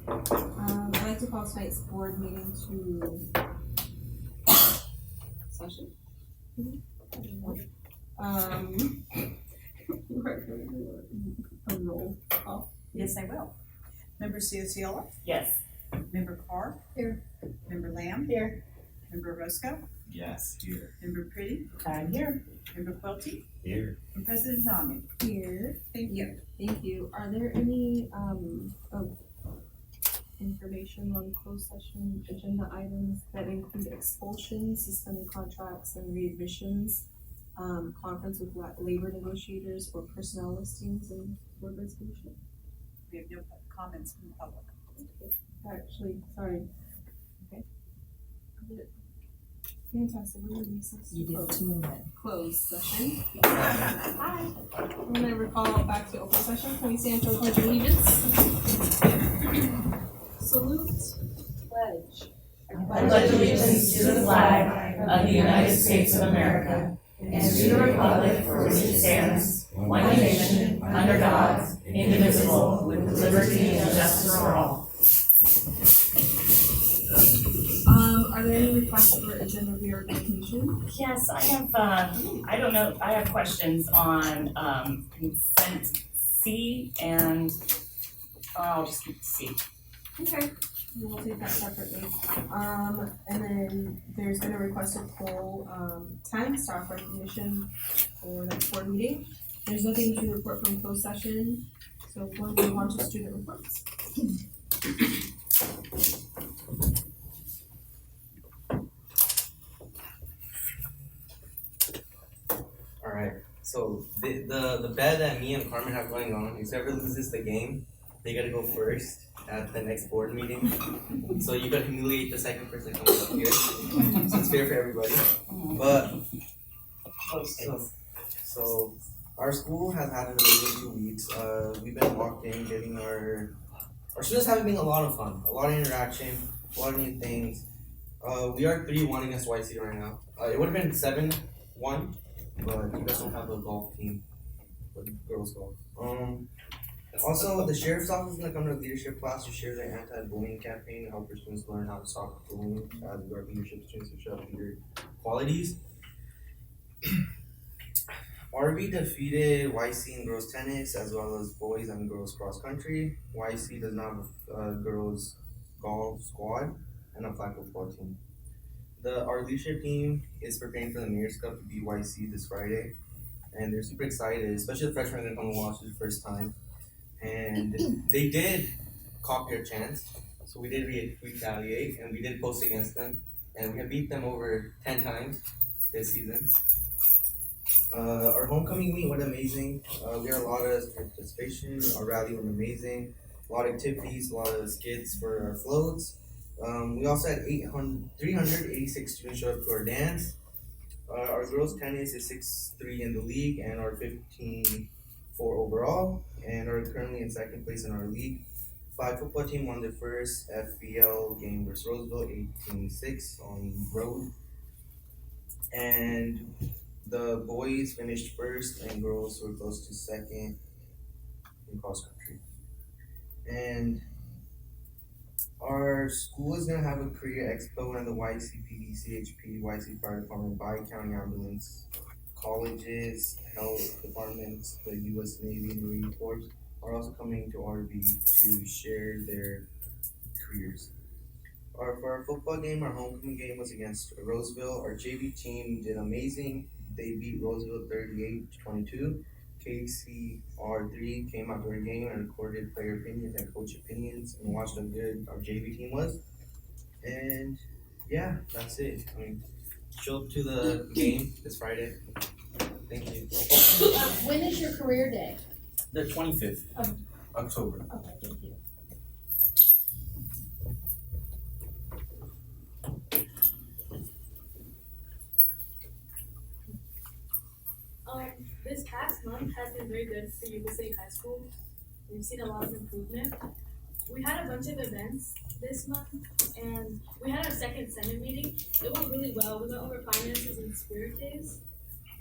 I'd like to call tonight's board meeting to session. A roll call. Yes, I will. Member Ciociola? Yes. Member Carr? Here. Member Lamb? Here. Member Roscoe? Yes, here. Member Pretty? I'm here. Member Quilty? Here. And President Zami? Here. Thank you. Thank you. Are there any information on closed session agenda items that include expulsions, suspended contracts, and readmissions, conference with labor negotiators, or personnel listings and board resolution? We have no comments from the public. Okay. Actually, sorry. Okay. Fantastic. We're gonna recess. You did 2 minutes. Closed session. Hi. I'm gonna recall back to open session. Can we stand for the pledge of allegiance? Salute. Pledge. I pledge allegiance to the flag of the United States of America and to the republic for which it stands, one nation, under God, indivisible, with liberty and justice for all. Are there any requests for agenda reorganization? Yes, I have, I have questions on consent C and, I'll just keep C. Okay. We'll take that separately. And then there's been a request to pull 10 staff recognition for next board meeting. There's nothing to report from closed session, so we'll move on to student reports. Alright, so the bet that me and Carmen have going on is whoever loses the game, they gotta go first at the next board meeting. So you gotta humiliate the second person that comes up here. So it's fair for everybody. But so our school has had an amazing 2 weeks. We've been walking, getting our students having been a lot of fun, a lot of interaction, a lot of new things. We are 3-1 against YC right now. It would have been 7-1, but you guys don't have a golf team, but girls golf. Also, the sheriff's office is gonna come to a leadership class to share their anti-bullying campaign to help our students learn how to stop bullying as our leadership students to show leader qualities. RB defeated YC in girls tennis as well as boys and girls cross country. YC does not have a girls golf squad and a flag football team. Our leadership team is preparing for the Mayor's Cup to beat YC this Friday, and they're super excited, especially the freshmen are gonna come and watch it the first time. And they did copy our chants, so we did retaliate, and we did post against them, and we have beat them over 10 times this season. Our homecoming meet went amazing. We had a lot of participation. Our rally went amazing. A lot of activities, a lot of skits for our floats. We also had 386 students show up to our dance. Our girls tennis is 6-3 in the league and are 15-4 overall, and are currently in second place in our league. Flag football team won their first FBL game versus Roseville, 18-6 on road. And the boys finished first and girls were close to second in cross country. And our school is gonna have a career expo, and the YCPD, CHP, YC Fire Department, Bi-County Ambulance, colleges, health departments, the U.S. Navy, Marine Corps are also coming to RB to share their careers. For our football game, our homecoming game was against Roseville. Our JV team did amazing. They beat Roseville 38-22. KCR3 came out to our game and recorded player opinions and coach opinions and watched how good our JV team was. And yeah, that's it. I mean, show up to the game this Friday. Thank you. When is your career day? The 25th October. Okay, thank you. This past month has been very good for Yuba City High School. We've seen a lot of improvement. We had a bunch of events this month, and we had our second Senate meeting. It went really well. We went over finances and spirit days.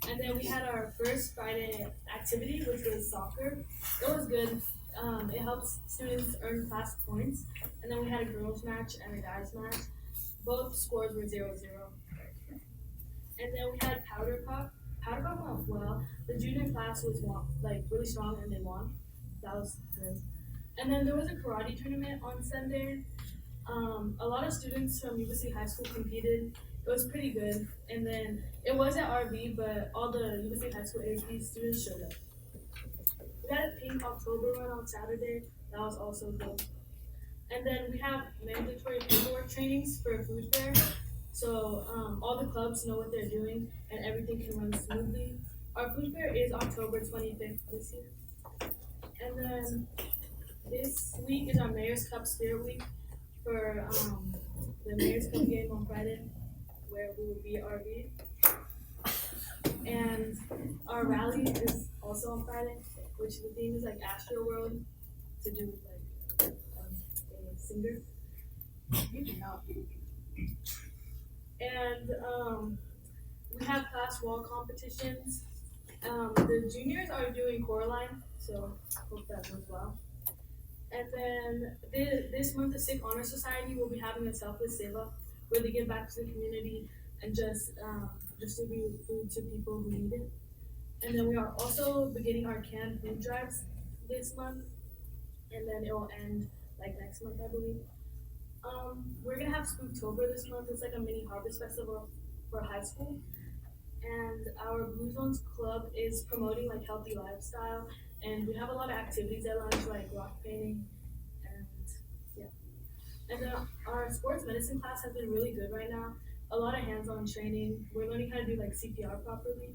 And then we had our first Friday activity, which was soccer. It was good. it helps students earn class points. And then we had a girls match and a guys match. Both scores were 0-0. And then we had powder puff. Powder puff went well. The junior class was really strong and they won. That was good. And then there was a karate tournament on Sunday. A lot of students from UBC High School competed. It was pretty good. And then it was at RV, but all the UBC High School AP students showed up. We had a pink October run on Saturday. That was also good. And then we have mandatory paperwork trainings for food fair. So all the clubs know what they're doing and everything can run smoothly. Our food fair is October 25th this year. And then this week is our Mayor's Cup Spirit Week for the Mayor's Cup game on Friday, where we will be RV. And our rally is also on Friday, which the theme is like Astro World, to do with like a singer. And we have class wall competitions. The juniors are doing Coraline, so hope that goes well. And then this month, the Sikh Honor Society will be having a selfless seva where they give back to the community and just distribute food to people who need it. And then we are also beginning our canned food drives this month, and then it will end like next month, I believe. We're gonna have Spooktober this month. It's like a mini harvest festival for high school. And our Blue Zones Club is promoting like healthy lifestyle, and we have a lot of activities at lunch like rock painting, and yeah. And then our sports medicine class has been really good right now. A lot of hands-on training. We're learning how to do like CPR properly,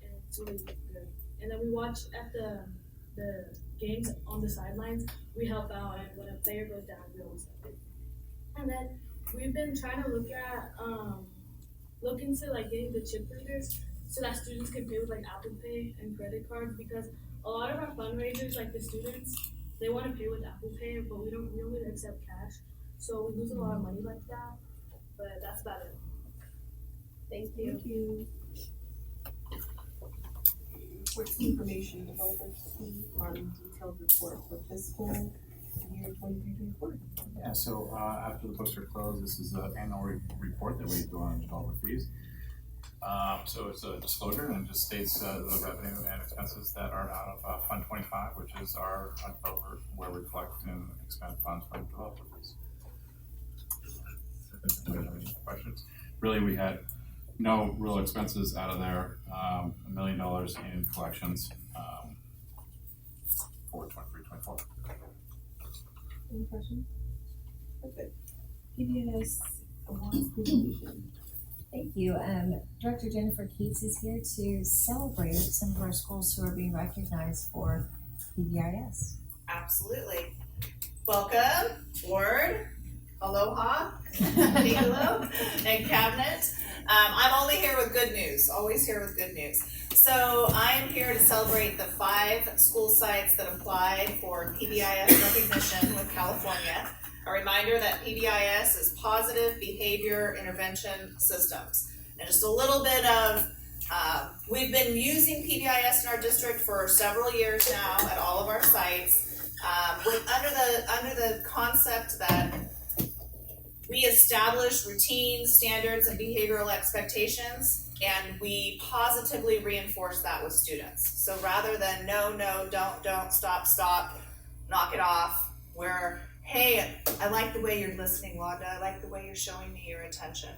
and it's really good. And then we watch at the games on the sidelines. We help out, and when a player goes down, we always help it. And then we've been trying to look into like getting the chip readers so that students can pay with like Apple Pay and credit cards, because a lot of our fundraisers, like the students, they want to pay with Apple Pay, but we only accept cash, so we lose a lot of money like that. But that's about it. Thank you. Thank you. Reports information development on detailed report for fiscal year 23-24. Yeah, so after the books are closed, this is the annual report that we do on developer fees. So it's a disclosure and it just states the revenue and expenses that are out of Fund 25, which is our developer, where we collect and expend funds from developer fees. Do you have any questions? Really, we had no real expenses out of there, $1 million in collections for 23-24. Any questions? Perfect. PBS awards presentation. Thank you. Director Jennifer Keats is here to celebrate some of our schools who are being recognized for PBIS. Absolutely. Welcome, board, aloha, Nigalo, and cabinet. I'm only here with good news, always here with good news. So I'm here to celebrate the 5 school sites that applied for PBIS recognition with California. A reminder that PBIS is Positive Behavior Intervention Systems. And just a little bit of, we've been using PBIS in our district for several years now at all of our sites, under the concept that we establish routines, standards, and behavioral expectations, and we positively reinforce that with students. So rather than no, don't, stop, knock it off, we're, hey, I like the way you're listening, Wanda. I like the way you're showing me your attention.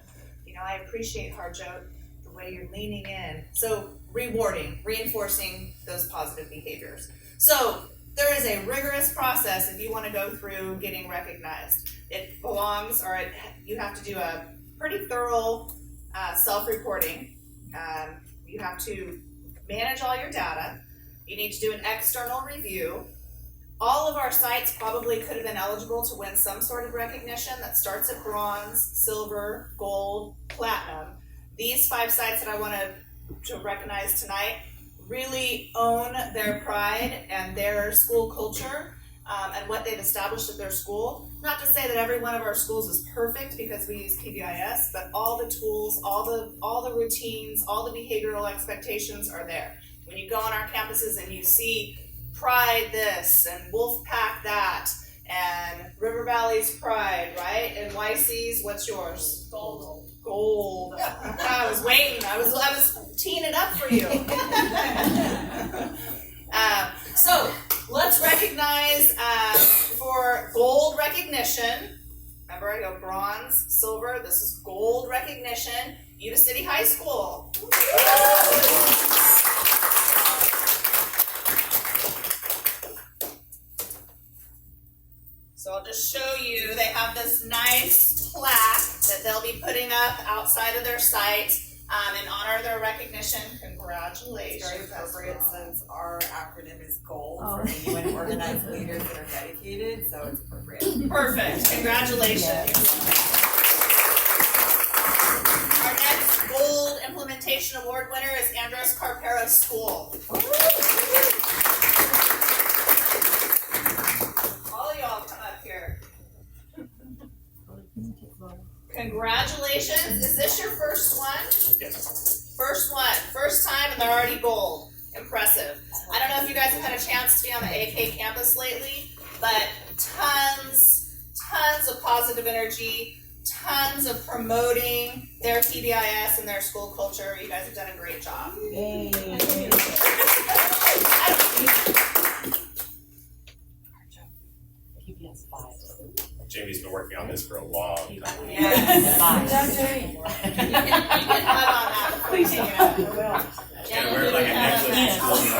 You know, I appreciate Harjot, the way you're leaning in. So rewarding, reinforcing those positive behaviors. So there is a rigorous process if you want to go through getting recognized. It belongs, you have to do a pretty thorough self-reporting. You have to manage all your data. You need to do an external review. All of our sites probably could have been eligible to win some sort of recognition that starts at bronze, silver, gold, platinum. These 5 sites that I want to recognize tonight really own their pride and their school culture and what they've established at their school. Not to say that every one of our schools is perfect because we use PBIS, but all the tools, all the routines, all the behavioral expectations are there. When you go on our campuses and you see Pride this and Wolfpack that and River Valley's Pride, right? And YC's, what's yours? Gold. Gold. I was waiting. I was teeing it up for you. So let's recognize for gold recognition. Remember, I go bronze, silver. This is gold recognition. Yuba City High School. So I'll just show you, they have this nice plaque that they'll be putting up outside of their site in honor of their recognition. Congratulations. Very appropriate since our acronym is GOLD for genuine organized leaders that are dedicated, so it's appropriate. Perfect. Congratulations. Our next Gold Implementation Award winner is Andros Carpero School. All y'all come up here. Congratulations. Is this your first one? Yes. First one. First time and they're already gold. Impressive. I don't know if you guys have had a chance to be on the AK campus lately, but tons of positive energy, tons of promoting their PBIS and their school culture. You guys have done a great job. Yay. Jamie's been working on this for a long time. Yes. You can hug on that before you hang it up. I will. Yeah, wear like a necklace.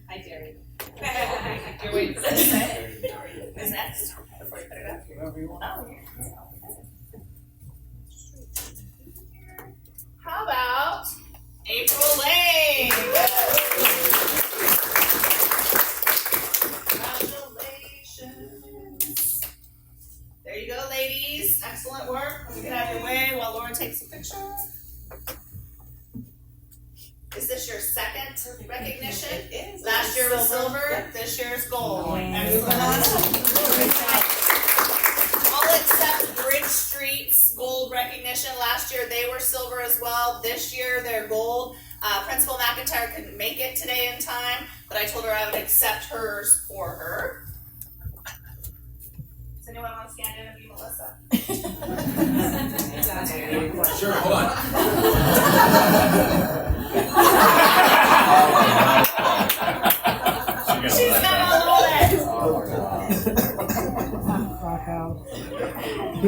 I dare you. You're waiting for this, right? Who's next? Before you put it up. Oh, how about April Lane? Congratulations. There you go, ladies. Excellent work. You can have your way while Laura takes a picture. Is this your second recognition? It is. Last year was silver, this year is gold. Excellent. All except Bridge Street's gold recognition. Last year they were silver as well. This year they're gold. Principal McIntyre couldn't make it today in time, but I told her I would accept hers for her. Does anyone want to stand in and be Melissa? Sure, hold on. She's got all that.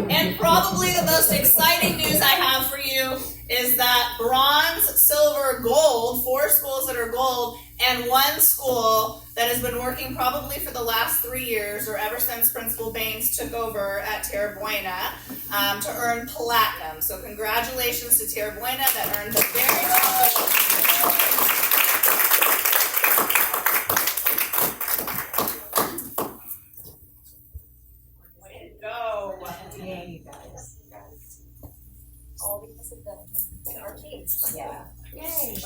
And probably the most exciting news I have for you is that bronze, silver, gold, 4 schools that are gold, and 1 school that has been working probably for the last 3 years or ever since Principal Baines took over at Tierra Buena to earn platinum. So congratulations to Tierra Buena that earned the very gold. Way to go. Yay, guys. All because of our teams. Yeah. Yay.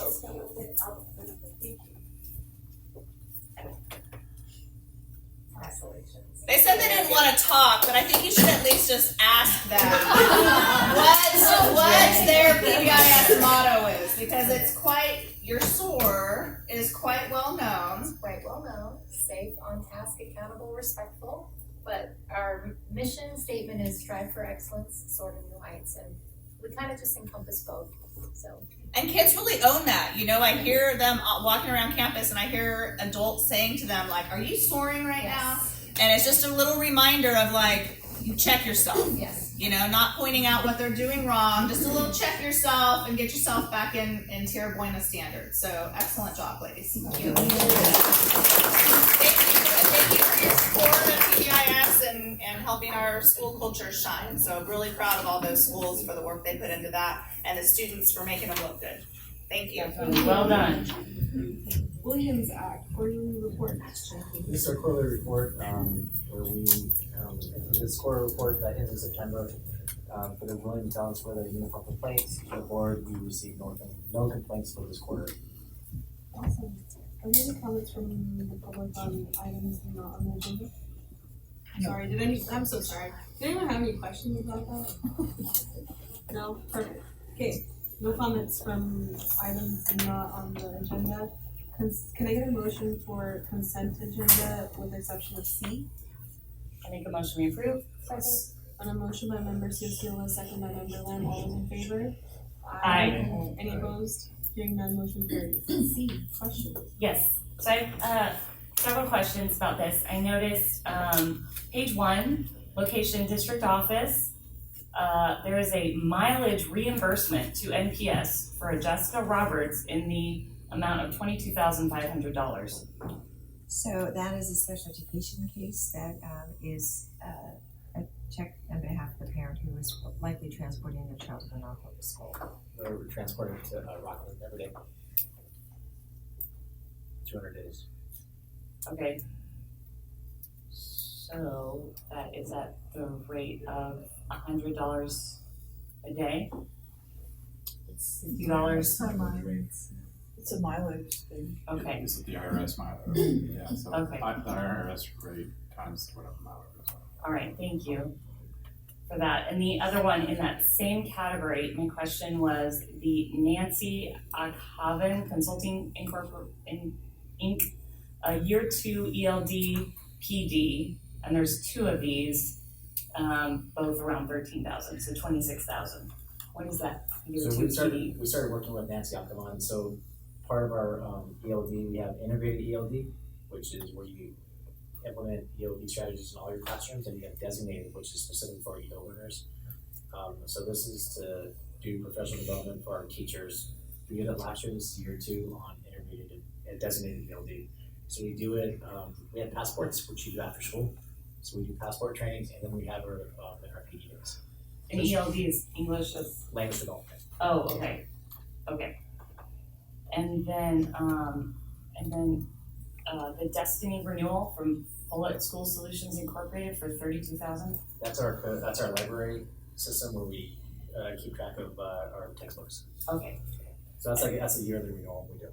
They said they didn't want to talk, but I think you should at least just ask them what their PBIS motto is, because it's quite, your SOAR is quite well known. Quite well known, safe, on task, accountable, respectful. But our mission statement is strive for excellence, soar to new heights, and we kind of just encompass both. So. And kids really own that. You know, I hear them walking around campus and I hear adults saying to them, like, are you soaring right now? And it's just a little reminder of, like, you check yourself. Yes. You know, not pointing out what they're doing wrong, just a little check yourself and get yourself back in Tierra Buena standards. So excellent job, ladies. Thank you. Thank you for your support of PBIS and helping our school culture shine. So really proud of all those schools for the work they put into that and the students for making them look good. Thank you. Well done. Williams Act, quarterly report. This is our quarterly report where we, this quarterly report that ends in September for the Williams Balance for the uniform complaints. To the board, we received no complaints for this quarter. Awesome. Are there any comments from the public on items not on the agenda? Sorry, I'm so sorry. Did anyone have any questions about that? No? Perfect. Okay, no comments from items not on the agenda. Can I get a motion for consent agenda with the exception of C? I make a motion we approve. On a motion by member Cecile, second by member Lamb, all those in favor? Aye. Any opposed? Hearing none, motion carries. C, question. Yes, so I have several questions about this. I noticed page 1, location district office. There is a mileage reimbursement to NPS for Jessica Roberts in the amount of $22,500. So that is a special education case that is a check on behalf of the parent who is likely transporting their child to the non-public school. We're transporting to Rockland every day. 200 days. Okay. So that is at the rate of $100 a day? $50? It's a mileage thing. Okay, This is the IRS mileage, yeah, so Okay. the IRS rate times whatever mileage is. all right, thank you for that. And the other one in that same category, my question was the Nancy Aghavan Consulting Inc. Year 2 ELD PD, and there's 2 of these, both around 13,000, so 26,000. What is that? Year So 2 we started working with Nancy Ackerman. So part of our ELD, we have integrated ELD, which is where you implement ELD strategies in all your classrooms, and you have designated, which is specific for EO learners. So this is to do professional development for our teachers. We did it last year, this is year 2 on integrated and designated ELD. So we do it, we have passports, which you do after school. So we do passport trainings, and then we have our PD days. And ELD is English as, Language development. oh, okay, okay. And then the Destiny renewal from Bullet School Solutions Incorporated for 32,000. That's our library system where we keep track of our textbooks. Okay. So that's a yearly renewal we do.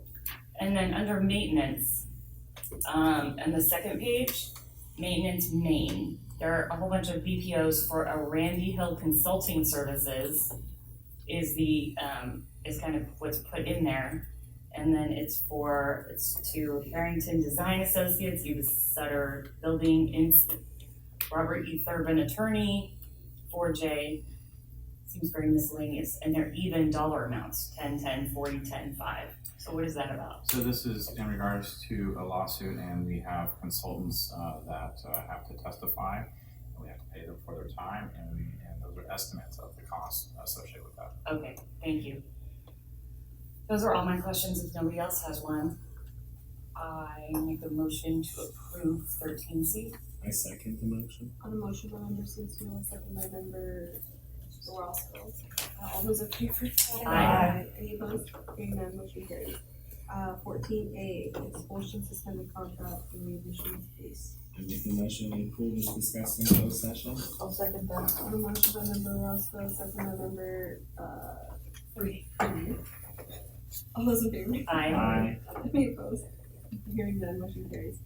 And then under maintenance, and the second page, maintenance main. There are a whole bunch of BPOs for a Randy Hill Consulting Services is kind of what's put in there. And then it's to Harrington Design Associates, U.S. Sutter Building, Robert E. Thurban Attorney, 4J, seems very miscellaneous, and they're even dollar amounts, 10, 10, 40, 10, 5. So what is that about? So this is in regards to a lawsuit, and we have consultants that have to testify, and we have to pay them for their time, and those are estimates of the cost associated with that. Okay, thank you. Those are all my questions. If nobody else has one, I make a motion to approve 13C. I second the motion. On a motion by member Cecile, second by member Roscoe. All those in favor? Aye. Any opposed? Hearing none, motion carries. 14A, expulsion suspended contract for readmissions case. I make a motion we approve as discussed in closed session. I'll second that. On a motion by member Roscoe, second by member Reed. All those in favor? Aye. Any opposed? Hearing none, motion carries.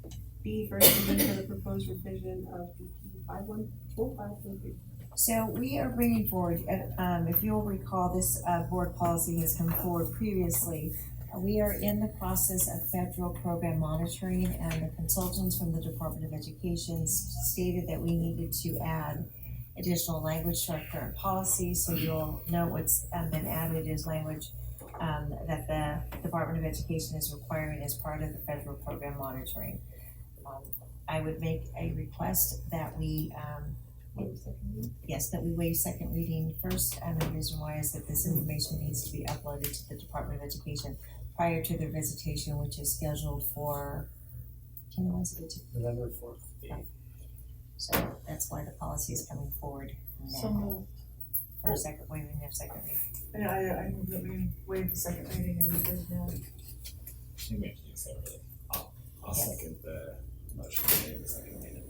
B, first reading for the proposed revision of BP 514523. So we are bringing forward, if you'll recall, this board policy has come forward previously. We are in the process of federal program monitoring, and the consultants from the Department of Education stated that we needed to add additional language to our current policy. So you'll know what's been added is language that the Department of Education is requiring as part of the federal program monitoring. I would make a request that we waive second reading first, and the reason why is that this information needs to be uploaded to the Department of Education prior to their visitation, which is scheduled for November 4th. So that's why the policy is coming forward So now moved. for a second waiving of second reading. Yeah, I move that we waive the second reading and read it now. You make it separate. I'll Yes. second the motion to waive the second reading.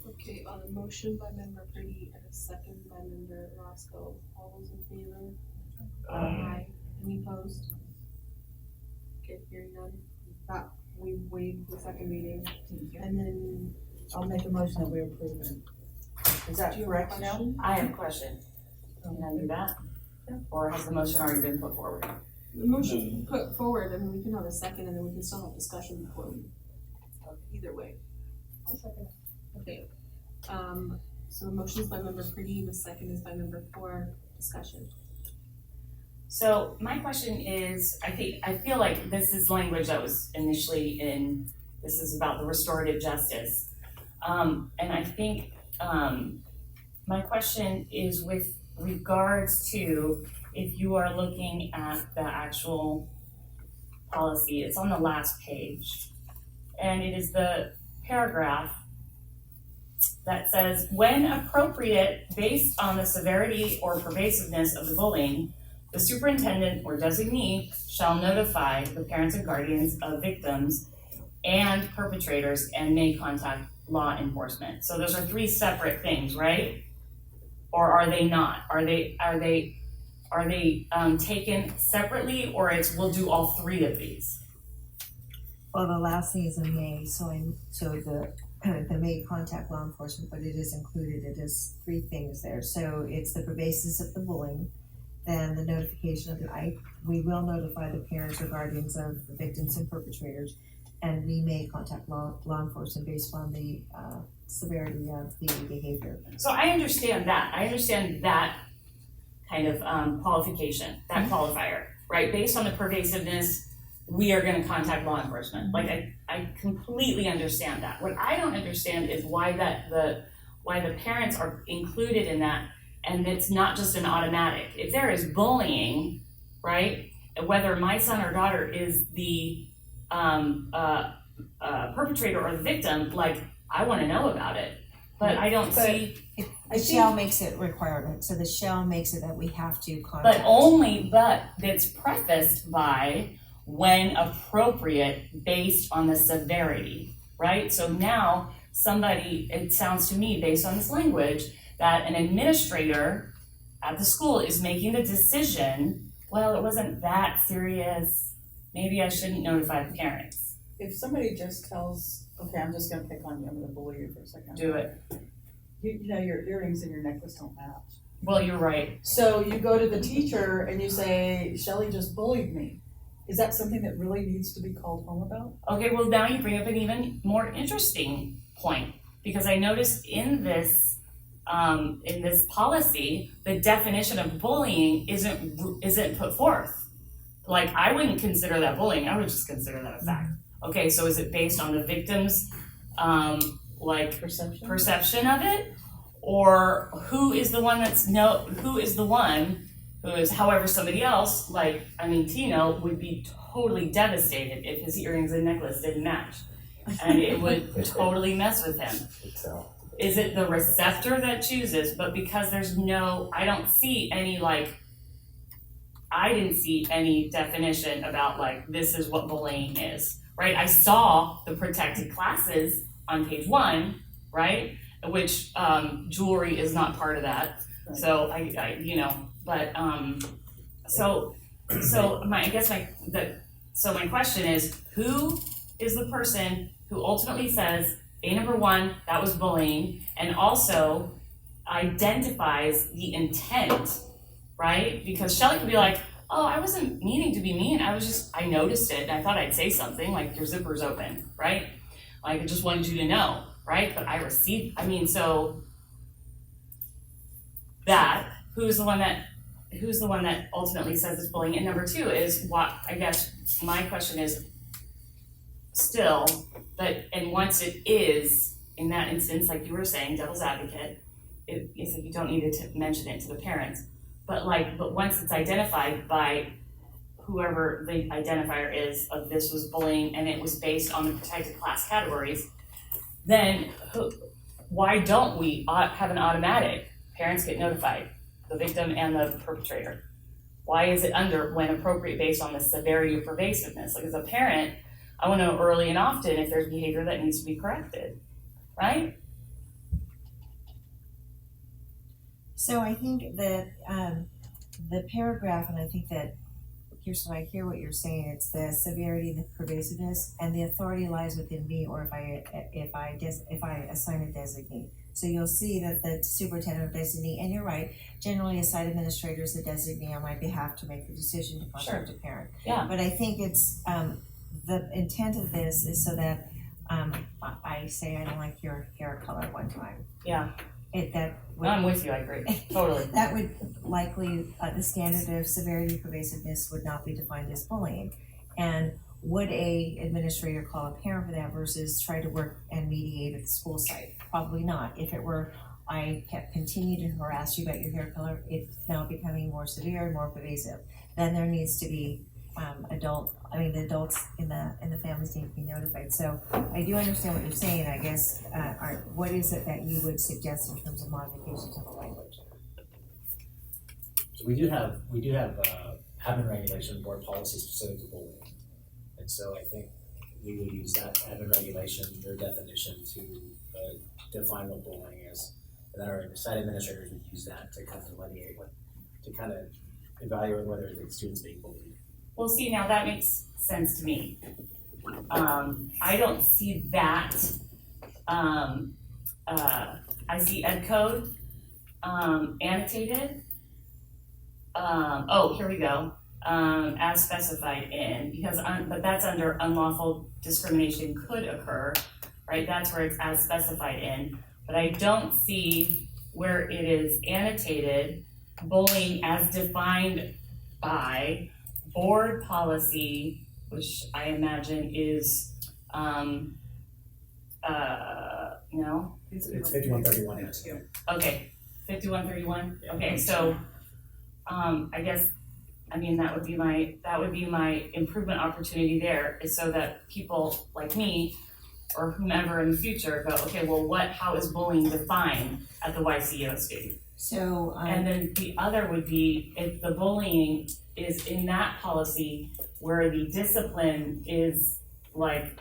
Okay, on a motion by member Brady and a second by member Roscoe, all those in favor? Aye. Any opposed? Okay, hearing none, that we waive the second reading, and then. I'll make a motion that we approve it. Is that Do you have a correct now? question? I have a question. Can I do that? Or has the motion already been put forward? The motion put forward, I mean, we can have a second and then we can still have discussion before we, either way. Okay, so the motion is by member Pretty, the second is by member Four, discussion. So my question is, I feel like this is language that was initially in, this is about the restorative justice. And I think, my question is with regards to, if you are looking at the actual policy, it's on the last page. And it is the paragraph that says, when appropriate, based on the severity or pervasiveness of the bullying, the superintendent or designee shall notify the parents and guardians of victims and perpetrators and may contact law enforcement. So those are three separate things, right? Or are they not? Are they taken separately, or we'll do all three of these? Well, the last thing is a may, so the may contact law enforcement, but it is included, it is three things there. So it's the pervasiveness of the bullying, then the notification of we will notify the parents or guardians of the victims and perpetrators, and we may contact law enforcement based on the severity of the behavior. So I understand that kind of qualification, that qualifier, right? Based on the pervasiveness, we are gonna contact law enforcement. Like I completely understand that. What I don't understand is why the parents are included in that, and it's not just an automatic. If there is bullying, right, whether my son or daughter is the perpetrator or the victim, like I wanna know about it. But I don't see. The shall makes it requirement, so the shall makes it that we have to contact. But it's prefaced by when appropriate based on the severity, right? So now it sounds to me based on this language that an administrator at the school is making the decision, well, it wasn't that serious, maybe I shouldn't notify the parents. If somebody just tells, okay, I'm just gonna pick on you, I'm gonna bully you for a second. Do it. You know, your earrings and your necklace don't match. Well, you're right. So you go to the teacher and you say, Shelley just bullied me. Is that something that really needs to be called home about? Okay, well now you bring up an even more interesting point, because I noticed in this policy, the definition of bullying isn't put forth. Like, I wouldn't consider that bullying, I would just consider that a fact. Okay, so is it based on the victim's perception of it? Or who is the one who is, however, somebody else, Tino would be totally devastated if his earrings and necklace didn't match. And it would totally mess with him. Is it the receptor that chooses? But because I didn't see any definition about this is what bullying is, right? I saw the protected classes on page 1, right? Which jewelry is not part of that. Right. So my question is, who is the person who ultimately says, number 1, that was bullying, and also identifies the intent, right? Because Shelley could be like, oh, I wasn't meaning to be mean, I noticed it and I thought I'd say something, like your zipper's open, right? Like I just wanted you to know, right? But I received, so who's the one that ultimately says it's bullying? And number 2 is I guess my question is still, and once it is, in that instance, like you were saying, devil's advocate, it's like you don't need to mention it to the parents. But once it's identified by whoever the identifier is of this was bullying and it was based on the protected class categories, then why don't we have an automatic? Parents get notified, the victim and the perpetrator. Why is it under when appropriate based on the severity or pervasiveness? Like as a parent, I want to know early and often if there's behavior that needs to be corrected, right? So I think that the paragraph, and I think that Kirsten, I hear what you're saying, it's the severity, the pervasiveness, and the authority lies within me, or if I assign a designee. So you'll see that the superintendent or designee, and you're right, generally a site administrator is the designee on my behalf to make the decision to contact a parent. Yeah. But I think it's, the intent of this is so that, I say I don't like your hair color one time. Yeah. That would. I'm with you, I agree, totally. That would likely, the standard of severity and pervasiveness would not be defined as bullying. And would a administrator call a parent for that versus try to work and mediate at the school site? Probably not. If it were, I kept continuing to harass you about your hair color, it's now becoming more severe and more pervasive. Then there needs to be the adults in the families need to be notified. So I do understand what you're saying, I guess, what is it that you would suggest in terms of modification to the language? So we do have admin regulation, board policy specific to bullying. And so I think we would use that admin regulation, their definition to define what bullying is. And then our site administrators would use that to kind of delineate to kind of evaluate whether the student's being bullied. Well, see, now that makes sense to me. I don't see that. I see ed code, annotated. Here we go. As specified in, but that's under unlawful discrimination could occur, right? That's where it's as specified in. But I don't see where it is annotated, bullying as defined by board policy, which I imagine is, no? It's 5131. Okay, 5131, okay, so, I guess, that would be my improvement opportunity there, is so that people like me or whomever in the future go, okay, well, how is bullying defined at the YCUSD? So, And then the other would be if the bullying is in that policy where the discipline is like,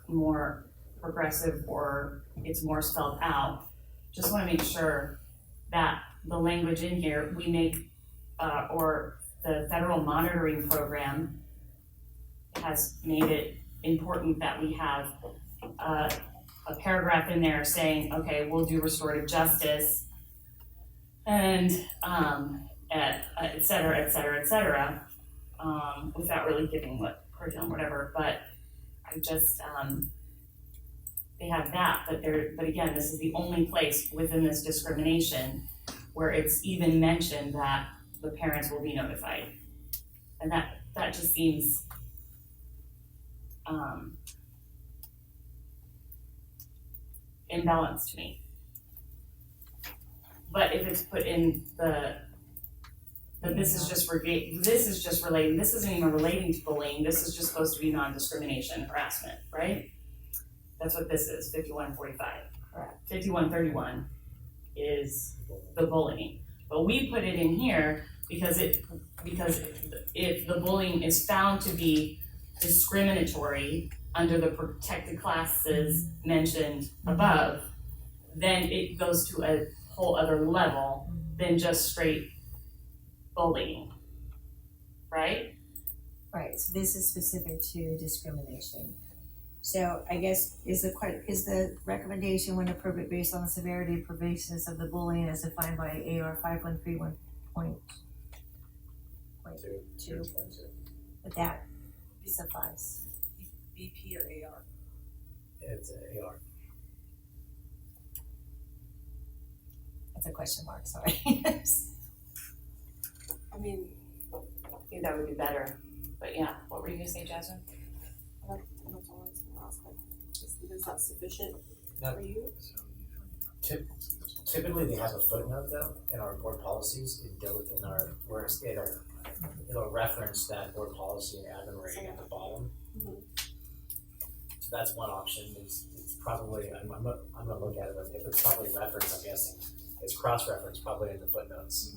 more progressive or it's more spelled out, just wanna make sure that the language in here, we make, or the federal monitoring program has made it important that we have a paragraph in there saying, okay, we'll do restorative justice and et cetera, without really giving what curriculum, whatever, but I just, they have that, but again, this is the only place within this discrimination where it's even mentioned that the parents will be notified. And that just seems, imbalanced to me. But if it's put in this is just relating, this isn't even relating to bullying, this is just supposed to be non-discrimination harassment, right? That's what this is, 5145. Correct. 5131 is the bullying. But we put it in here because if the bullying is found to be discriminatory under the protected classes mentioned above, then it goes to a whole other level than just straight bullying, right? Right, so this is specific to discrimination. So I guess is the recommendation when appropriate based on the severity and pervasiveness of the bullying as defined by AR 5131.2. Would that suffice? BP or AR? It's AR. That's a question mark, sorry. I think that would be better, but yeah, what were you gonna say, Jasmine? That's all I was gonna ask, is that sufficient Not- for you? Typically, they have a footnote though in our board policies where it'll reference that board policy and admin rating at the bottom. Mhm. So that's one option. It's probably I'm gonna look at it, but if it's probably referenced, I'm guessing it's cross-referenced probably in the footnotes.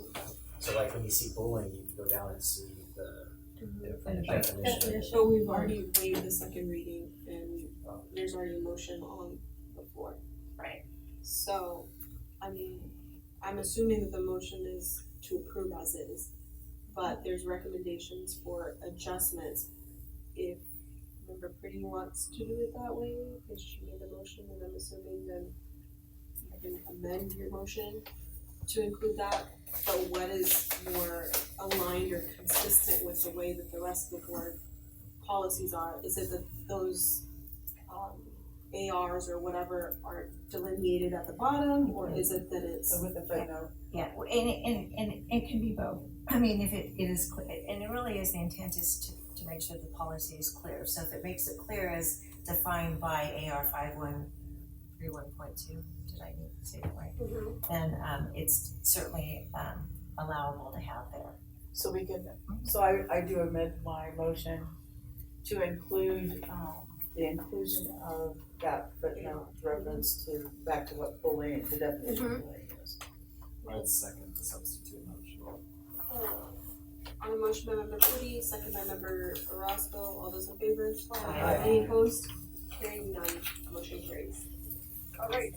So like when you see bullying, you can go down and see the definition. So we've already waived the second reading and there's already a motion on the floor. Right. So, I'm assuming that the motion is to approve as is. but there's recommendations for adjustments. If Member Pretty wants to do it that way, because she made the motion, and I'm assuming then I can amend your motion to include that, but what is more aligned or consistent with the way that the rest of the board policies are? Is it that those ARs or whatever are delineated at the bottom, or is it that it's So with the footnote. Yeah, and it can be both. I mean, if it is clear, and it really is, the intent is to make sure the policy is clear. So if it makes it clear as defined by AR 5131.2, did I need to say that right? Then it's certainly allowable to have there. So we can, so I do amend my motion to include, the inclusion of that footnote reference to, back to what bullying, the definition of bullying is. I'd second the substitute motion. on a motion by Member Pretty, second by Member Orozco, all those in favor? Aye. Any opposed? Hearing none, motion carries. Alright.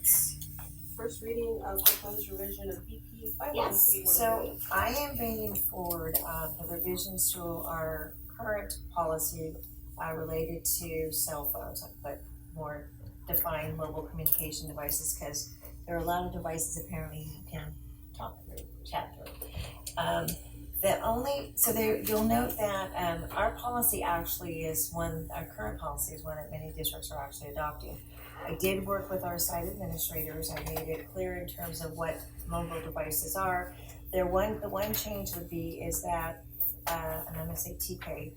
First reading of proposed revision of BP 5131. Yes, so I am bringing forward the revisions to our current policy related to cell phones. I put more defined mobile communication devices because there are a lot of devices apparently you can talk through, chat through. You'll note that our policy actually is one, our current policy is one that many districts are actually adopting. I did work with our site administrators. I made it clear in terms of what mobile devices are. The one change would be is that, and I'm gonna say TK,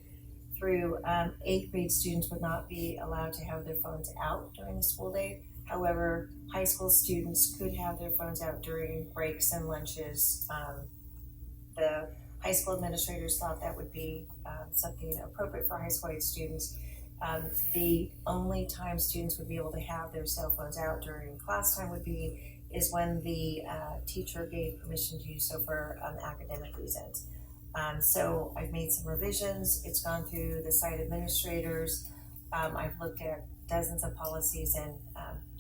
through 8th grade students would not be allowed to have their phones out during the school day. However, high school students could have their phones out during breaks and lunches. The high school administrators thought that would be something appropriate for high school age students. The only time students would be able to have their cell phones out during class time is when the teacher gave permission to do so for academic reasons. So I've made some revisions. It's gone through the site administrators. I've looked at dozens of policies and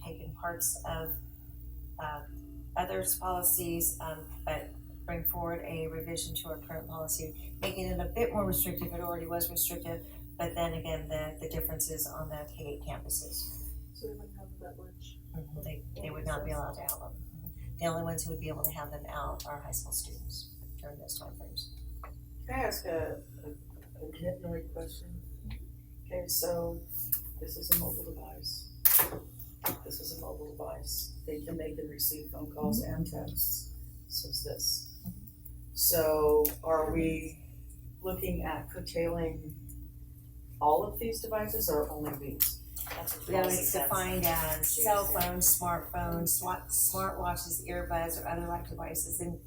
taken parts of others' policies, but bring forward a revision to our current policy, making it a bit more restrictive. It already was restrictive, but then again, the differences on the K-8 campuses. So they wouldn't have them at lunch. They would not be allowed to have them. The only ones who would be able to have them out are high school students during those time frames. Can I ask a nitpicky question? Okay, so this is a mobile device. This is a mobile device. They can make and receive phone calls and texts. So is this. So are we looking at curtailing all of these devices or only these? That's what it's defined as cell phones, smartphones, smartwatches, earbuds, or other like devices, and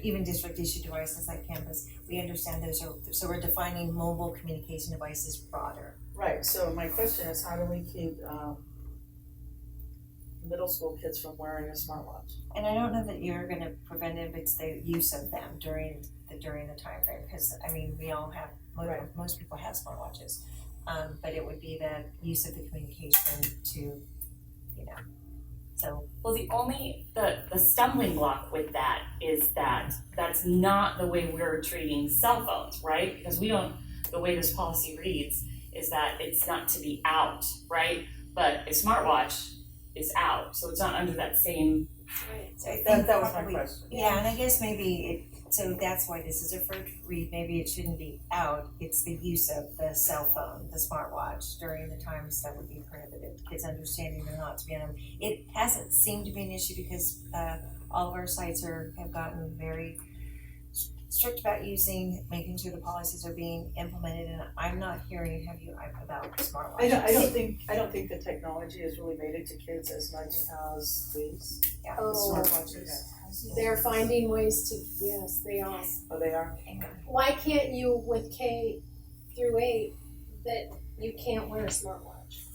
even district issued devices like campus. We understand those are, so we're defining mobile communication devices broader. Right, so my question is, how do we keep middle school kids from wearing a smartwatch? And I don't know that you're gonna prevent it, it's the use of them during the time frame, because I mean, we all have, most people have smartwatches. But it would be the use of the communication to, so. Well, the stumbling block with that is that that's not the way we're treating cell phones, right? Because the way this policy reads is that it's not to be out, right? But a smartwatch is out, so it's not under that same. Right. So I think that was my question. Yeah, and I guess maybe so that's why this is a first read. Maybe it shouldn't be out. It's the use of the cell phone, the smartwatch during the times that would be prohibited. Kids understanding they're not to be on them. It hasn't seemed to be an issue because all of our sites have gotten very strict about making sure the policies are being implemented. And I'm not hearing about smartwatches. I don't think the technology has really made it to kids as much as these smartwatches. They're finding ways to, yes, they are. Oh, they are? Why can't you with K through 8 that you can't wear a smartwatch?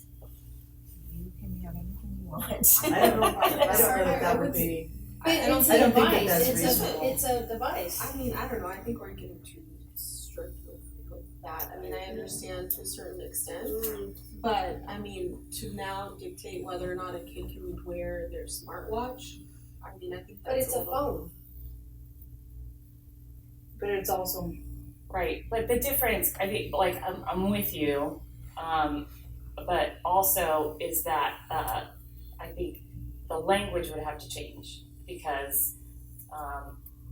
You can have anything you want. I don't know that would be. It's I a don't think device, that's reasonable. it's a device. I mean, I don't know, I think we're getting too strict with that. I mean, I understand to a certain extent, but I mean, to now dictate whether or not a kid can wear their smartwatch, I mean, I think that's But it's a phone. But it's also, Right, but the difference, I think, like, I'm with you, but also is that, I think the language would have to change, because,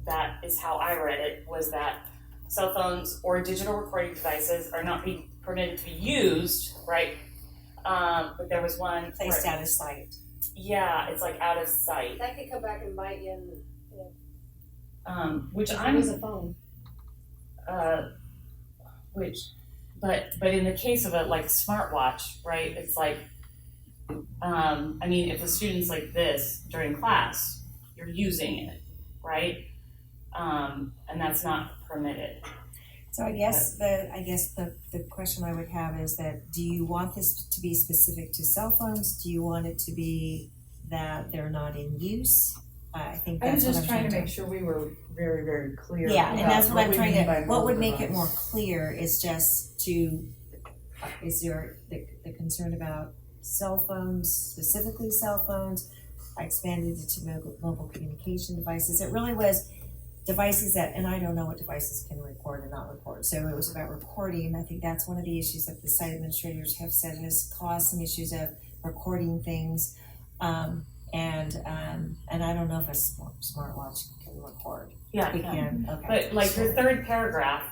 that is how I read it, was that cell phones or digital recording devices are not being permitted to be used, right? But there was one. Placed out of sight. Yeah, it's like out of sight, That could come back and bite you which if I'm. you use a phone. But in the case of a like smartwatch, right, it's like, I mean, if a student's like this during class, you're using it, right? And that's not permitted. So I guess the question I would have is that, do you want this to be specific to cell phones? Do you want it to be that they're not in use? I think I was that's what I'm just trying to make sure we were very, very clear Yeah, and about that's what I'm we trying mean by to, what would mobile make it more device. clear is just to, is there the concern about cell phones, specifically cell phones? I expanded it to mobile communication devices. It really was devices that, and I don't know what devices can record and not record. So it was about recording, and I think that's one of the issues that the site administrators have said has caused some issues of recording things. And I don't know if a smartwatch can record. Yeah, It can, okay. But like your third paragraph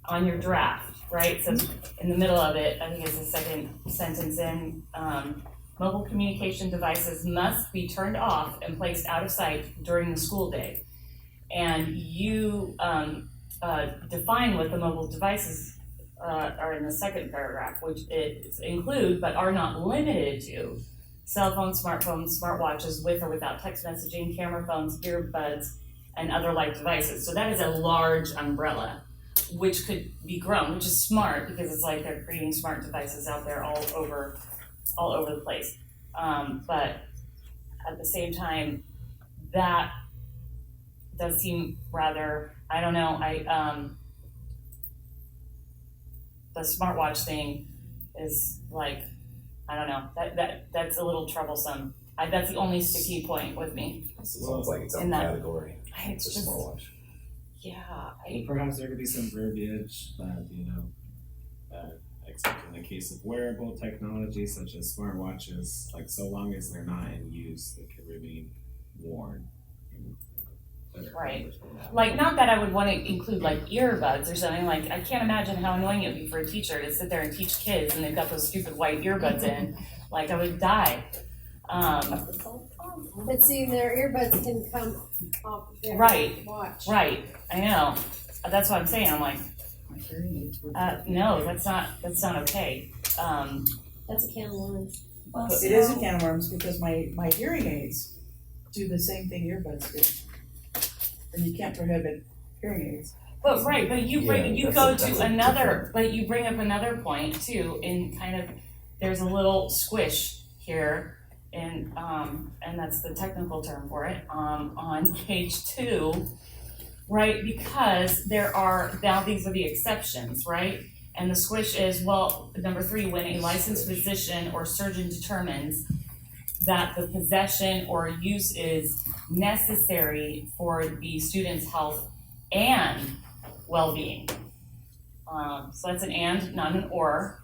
on your draft, right, says in the middle of it, I think it's the second sentence in, mobile communication devices must be turned off and placed out of sight during the school day. And you, define what the mobile devices, are in the second paragraph, which is include but are not limited to cell phones, smartphones, smartwatches with or without text messaging, camera phones, earbuds, and other like devices. So that is a large umbrella, which could be grown, which is smart, because it's like they're creating smart devices out there all over the place. But at the same time, that does seem rather, I don't know, the smartwatch thing is like, I don't know, that's a little troublesome. That's the only sticky point with me. Sounds like its In own that- category. It's It's a just, smartwatch. yeah, Perhaps there could be some verbiage that, except in the case of wearable technology such as smartwatches, like so long as they're not in use, they could remain worn. Right. Like, not that I would wanna include like earbuds or something, like, I can't imagine how annoying it would be for a teacher to sit there and teach kids and they've got those stupid white earbuds in, like, I would die. But see, their earbuds can come off their Right. watch. Right, I know, that's what I'm saying, I'm like, My hearing aids were. no, that's not okay. That's a can of worms. Well, It is a can of worms because my hearing aids do the same thing earbuds do. And you can't prohibit hearing aids. But right, but you bring, Yeah, you that's go a to another, different- but you bring up another point too, in kind of, there's a little squish here, and that's the technical term for it, on page 2, right, because there are, now these are the exceptions, right? And the squish is, well, number 3, when a licensed physician or surgeon determines that the possession or use is necessary for the student's health and well-being. So that's an and, not an or.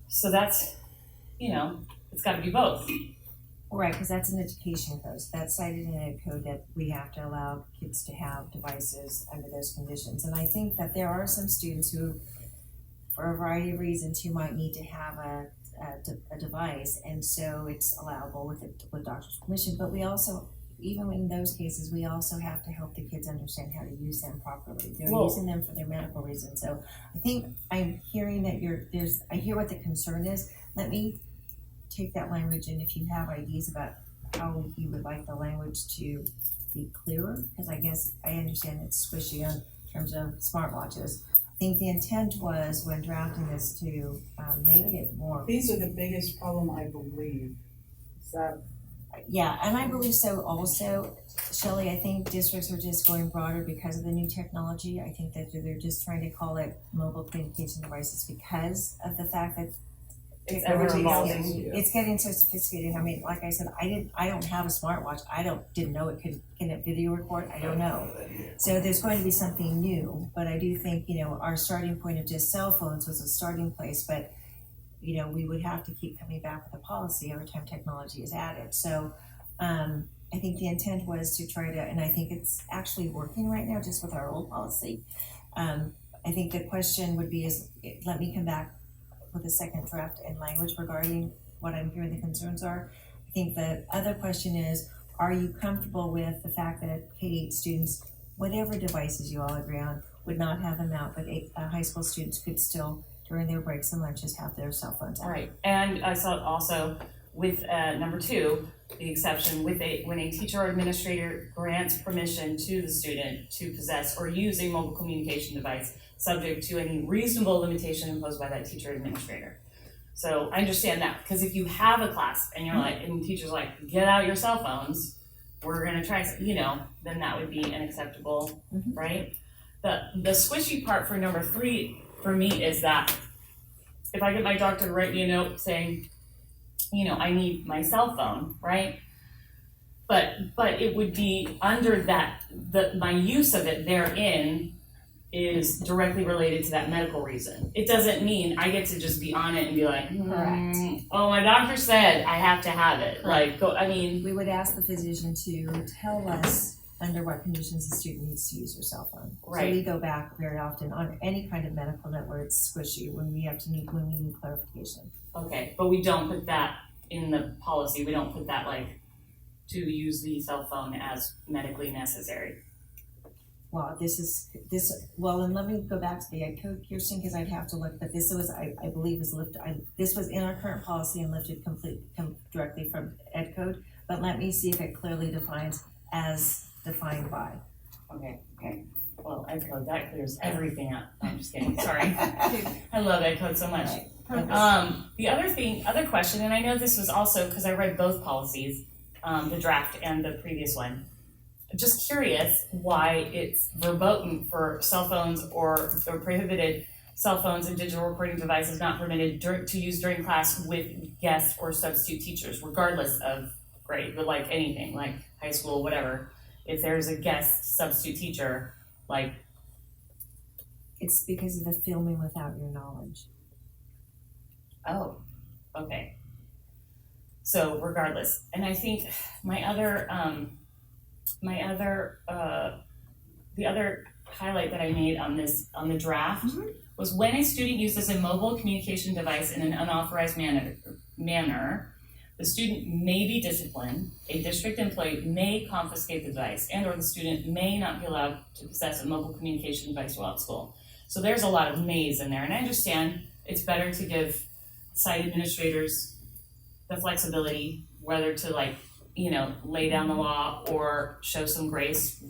So that's, it's gotta be both. Right, because that's an education code, so that's cited in a code that we have to allow kids to have devices under those conditions. And I think that there are some students who, for a variety of reasons, who might need to have a device, and so it's allowable with doctor's permission. But we also, even in those cases, we also have to help the kids understand how to use them properly. They're Well- using them for their medical reasons. So I think I'm hearing that I hear what the concern is. Let me take that language, and if you have ideas about how you would like the language to be clearer, because I guess I understand it's squishy in terms of smartwatches. I think the intent was, when drafting this, to make it more. These are the biggest problem, I believe. Is that, Yeah, and I believe so also, Shelley. I think districts are just going broader because of the new technology. I think that they're just trying to call it mobile communication devices because of the fact that It's ever technology. evolving. It's getting so sophisticated. I mean, like I said, I don't have a smartwatch. Didn't know it can it video record? I don't know. So there's going to be something new, but I do think, our starting point of just cell phones was a starting place, but we would have to keep coming back with a policy every time technology is added. So I think the intent was to try to, and I think it's actually working right now just with our old policy. I think the question would be let me come back with a second draft and language regarding what I'm hearing the concerns are. I think the other question is, are you comfortable with the fact that K-8 students, whatever devices you all agree on, would not have them out, but high school students could still, during their breaks and lunches, have their cell phones out? Right, and I saw also with number 2, the exception when a teacher or administrator grants permission to the student to possess or use a mobile communication device subject to any reasonable limitation imposed by that teacher or administrator. So I understand that, because if you have a class and you're like, and the teacher's like, get out your cell phones, we're gonna try, then that would be unacceptable, right? The squishy part for number 3 for me is that if I get my doctor to write me a note saying, I need my cell phone, right? But it would be under that, my use of it therein is directly related to that medical reason. It doesn't mean I get to just be on it and be like, oh, my doctor said I have to have it. Correct. Like, we would ask the physician to tell us under what conditions the student needs to use their cell phone. Right. So we go back very often on any kind of medical note where it's squishy, when we need clarification. okay, but we don't put that in the policy. We don't put that to use the cell phone as medically necessary. Well, and let me go back to the ed code, Kirsten, because I'd have to look, but this was, I believe was lifted, this was in our current policy and lifted directly from ed code, but let me see if it clearly defines as defined by. Okay. Well, ed code, that clears everything up. No, I'm just kidding, sorry. I love ed code so much. The other question, and I know this was also, because I read both policies, the draft and the previous one. Just curious why it's verboten for cell phones or prohibited cell phones and digital recording devices not permitted to use during class with guest or substitute teachers, regardless of grade, but like anything, like high school, whatever. If there's a guest substitute teacher, It's because of the filming without your knowledge. Oh, okay. So regardless, and I think the other highlight that I made on the draft was when a student uses a mobile communication device in an unauthorized manner, the student may be disciplined, a district employee may confiscate the device, and or the student may not be allowed to possess a mobile communication device while at school. So there's a lot of mays in there, and I understand it's better to give site administrators the flexibility whether to lay down the law or show some grace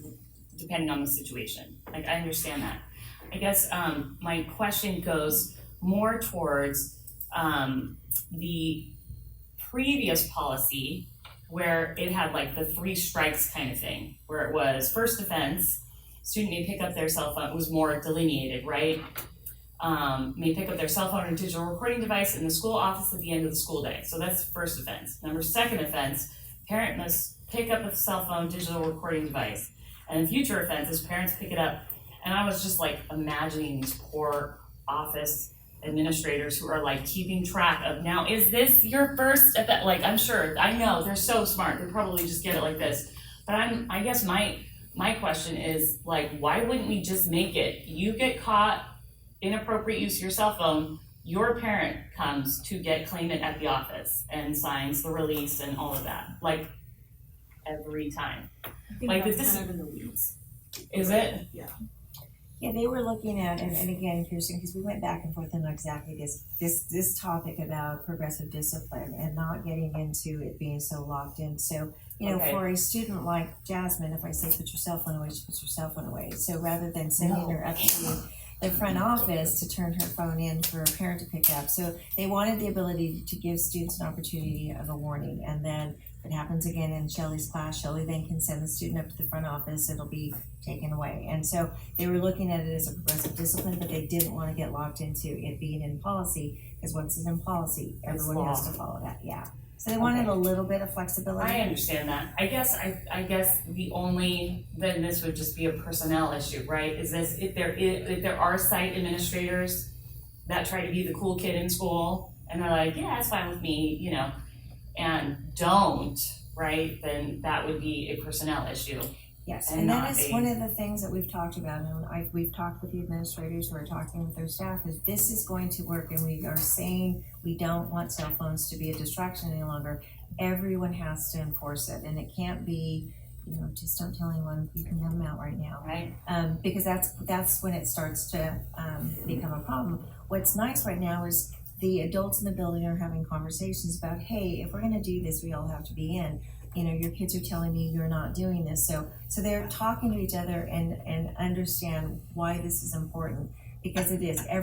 depending on the situation. I understand that. I guess my question goes more towards the previous policy where it had the 3 strikes kind of thing, where it was first offense, student may pick up their cell phone, it was more delineated, right? May pick up their cell phone or digital recording device in the school office at the end of the school day. So that's first offense. Second offense, parent must pick up a cell phone digital recording device. And then future offense is parents pick it up. And I was just imagining these poor office administrators who are keeping track of, now is this your first offense? I'm sure, I know, they're so smart, they probably just get it like this. But I guess my question is why wouldn't we just make it, you get caught inappropriate use of your cell phone, your parent comes to claim it at the office and signs the release and all of that, every time. I think that's kind of in the weeds. Is it? Yeah. Yeah, they were looking at, and again, Kirsten, because we went back and forth on exactly this topic about progressive discipline and not getting into it being so locked in. So, for a student like Jasmine, if I say put your cell phone away, she puts her cell phone away. So rather than sending her up to the front office to turn her phone in for a parent to pick up. So they wanted the ability to give students an opportunity of a warning, and then If it happens again in Shelley's class, Shelley then can send the student up to the front office, it'll be taken away. And so they were looking at it as a progressive discipline, but they didn't wanna get locked into it being in policy, because once it's in policy, everyone has to follow that, yeah. So they wanted a little bit of flexibility. I understand that. I guess the only, then this would just be a personnel issue, right? Is this, if there are site administrators that try to be the cool kid in school, and they're like, yeah, it's fine with me, you know, and don't, right, then that would be a personnel issue. Yes, and and that not is a- one of the things that we've talked about, and we've talked with the administrators who are talking with their staff, is this is going to work, and we are saying we don't want cell phones to be a distraction any longer. Everyone has to enforce it, and it can't be, you know, just don't tell anyone, you can have them out right now. Right. Because that's when it starts to become a problem. What's nice right now is the adults in the building are having conversations about, hey, if we're gonna do this, we all have to be in. You know, your kids are telling me you're not doing this. So they're talking to each other and understand why this is important, because it is. I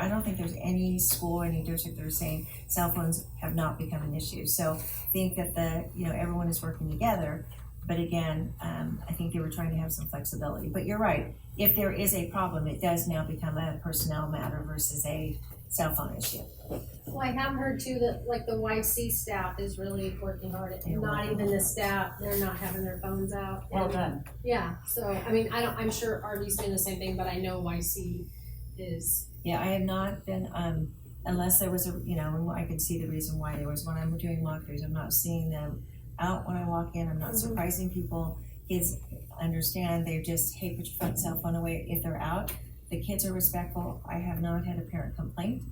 don't think there's any school or any district that are saying cell phones have not become an issue. So I think that everyone is working together. But again, I think they were trying to have some flexibility. But you're right, if there is a problem, it does now become a personnel matter versus a cell phone issue. Well, I have heard too that like the YC staff is really working hard at, They're not working even the hard. staff, they're not having their phones out. Well And, done. yeah, so, I mean, I'm sure RD's doing the same thing, but I know YC is. Yeah, I have not been, unless there was I could see the reason why there was, when I'm doing walkthroughs, I'm not seeing them out when I walk in, I'm not surprising people. Kids understand, they're just, hey, put your cell phone away if they're out. The kids are respectful, I have not had a parent complaint.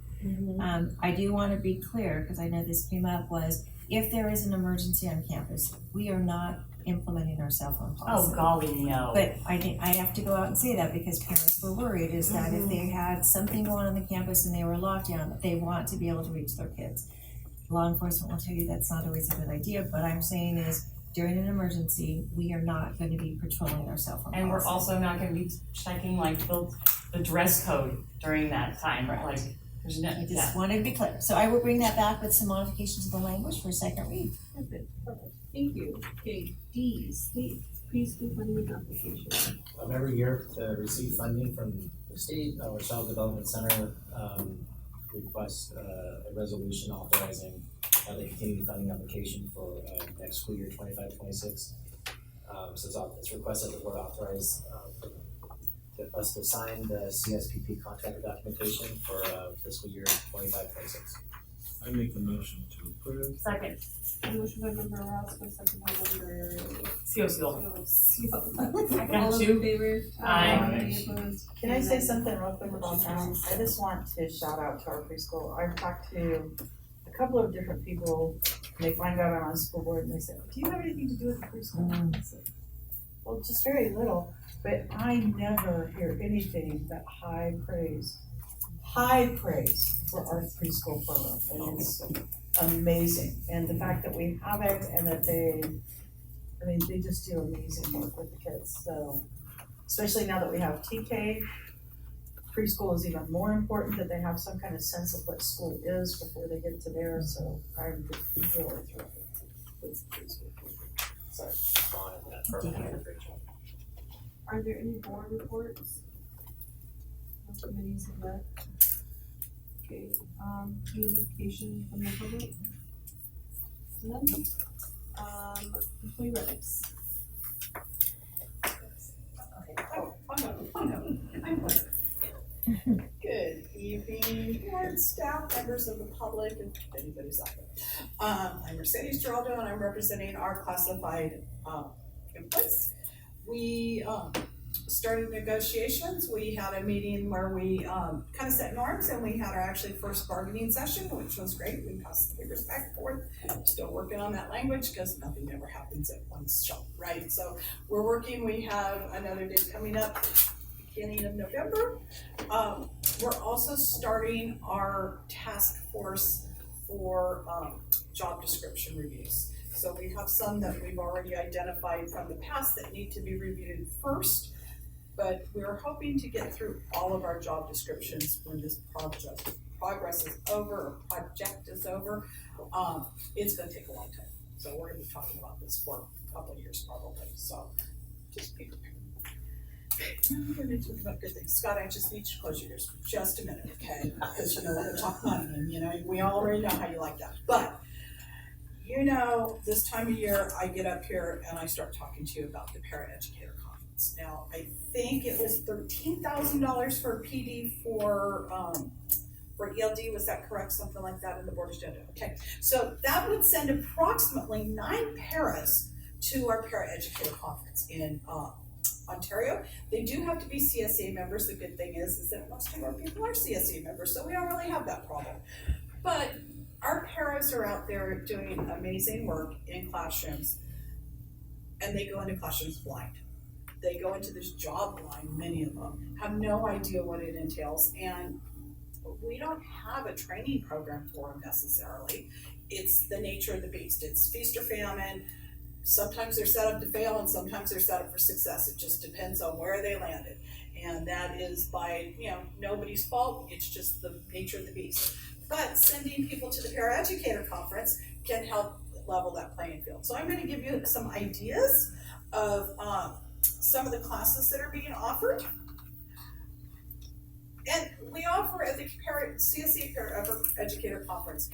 I do wanna be clear, because I know this came up, was if there is an emergency on campus, we are not implementing our cell phone policy. Oh golly, no. But I have to go out and say that because parents were worried, is that if they had something going on the campus and they were locked down, they want to be able to reach their kids. Law enforcement will tell you that's not always a good idea, but I'm saying is, during an emergency, we are not gonna be patrolling our cell phone And we're policy. also not gonna be checking like the dress code during that time, Correct. like, there's no, I just wanted to be clear, so I will bring that back with some modifications of the language for a second read. Perfect. Thank you. Okay, D, state preschool funding application. Every year to receive funding from the state, our Child Development Center requests a resolution authorizing the continued funding application for next school year 25-26. So it's requested the board authorize us to sign the CSPP contract documentation for fiscal year 25-26. I make the motion to approve. Second. Motion by member Roscoe, second by member Seal. I got All those you. in favor? Aye. Any opposed? Can I say something real quick about that? I just want to shout out to our preschool. I've talked to a couple of different people, and they find out I'm on the school board and they say, do you have anything to do with the preschool? I said, well, just very little, but I never hear anything but high praise for our preschool program, and it's amazing. And the fact that we have it and that they just do amazing work with the kids, so especially now that we have TK, preschool is even more important, that they have some kind of sense of what school is before they get to there, so I'm really thrilled with preschool. Sorry. Are there any board reports? No committees of that? Okay, communication from the public? None? Employee reps. Good evening, board, staff, members of the public, if anybody's out there. I'm Mercedes Geraldo, and I'm representing our classified employees. We started negotiations. We had a meeting where we kind of set norms, and we had our actually first bargaining session, which was great. We passed the papers back and forth. Still working on that language because nothing ever happens at one shot, right? So we're working. We have another day coming up, beginning of November. We're also starting our task force for job description reviews. So we have some that we've already identified from the past that need to be reviewed first, but we're hoping to get through all of our job descriptions when this progress is over, or project is over. It's gonna take a long time. So we're gonna be talking about this for a couple of years probably, so just be prepared. We're gonna talk about good things. Scott, I just need you to close your ears for just a minute, okay? Because we're gonna talk money and we already know how you like that. But this time of year, I get up here and I start talking to you about the Paraeducator Conference. Now, I think it was $13,000 for PD for ELD, was that correct? Something like that in the board agenda. Okay, so that would send approximately 9 paras to our Paraeducator Conference in Ontario. They do have to be CSA members. The good thing is that most of our people are CSA members, so we don't really have that problem. But our paras are out there doing amazing work in classrooms, and they go into classrooms blind. They go into this job blind, many of them have no idea what it entails, and we don't have a training program for them necessarily. It's the nature of the beast. It's feast or famine. Sometimes they're set up to fail and sometimes they're set up for success. It just depends on where they landed. And that is by, nobody's fault. It's just the nature of the beast. But sending people to the Paraeducator Conference can help level that playing field. So I'm going to give you some ideas of some of the classes that are being offered. And we offer at the CSE Paraeducator Conference.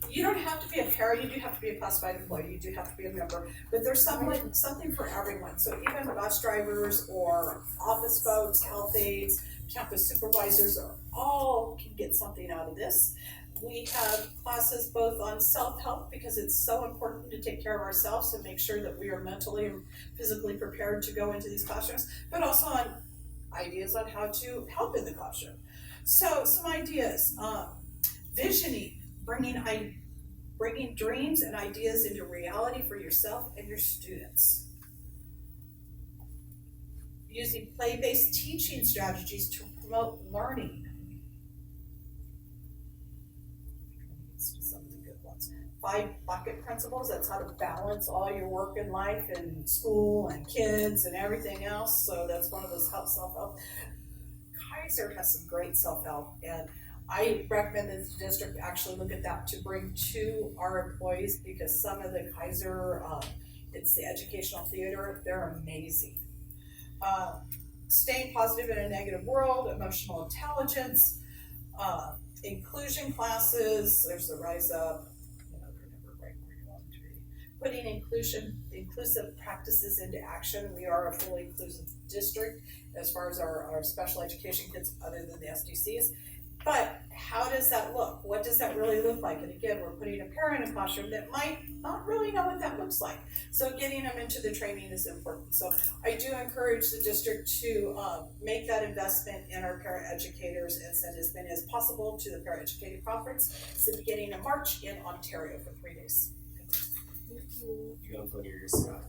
You don't have to be a para, you do have to be a classified employee, you do have to be a member, but there's something for everyone. So even bus drivers or office folks, health aides, campus supervisors all can get something out of this. We have classes both on self-help, because it's so important to take care of ourselves and make sure that we are mentally and physically prepared to go into these classrooms, but also on ideas on how to help in the classroom. So some ideas, visioning, bringing dreams and ideas into reality for yourself and your students. Using play-based teaching strategies to promote learning. Some of the good ones. 5 bucket principles, that's how to balance all your work in life and school and kids and everything else. So that's one of those self-help. Kaiser has some great self-help, and I recommend that the district actually look at that to bring to our employees, because some of the Kaiser, it's the educational theater, they're amazing. Staying positive in a negative world, emotional intelligence, inclusion classes, there's the Rise Up, they're never right where you want them to be. Putting inclusive practices into action. We are a fully inclusive district as far as our special education kids, other than the SDCs. But how does that look? What does that really look like? And again, we're putting a parent in a classroom that might not really know what that looks like. So getting them into the training is important. So I do encourage the district to make that investment in our paraeducators and send as many as possible to the Paraeducator Conference. It's the beginning of March in Ontario for 3 days. You gotta put your Scott.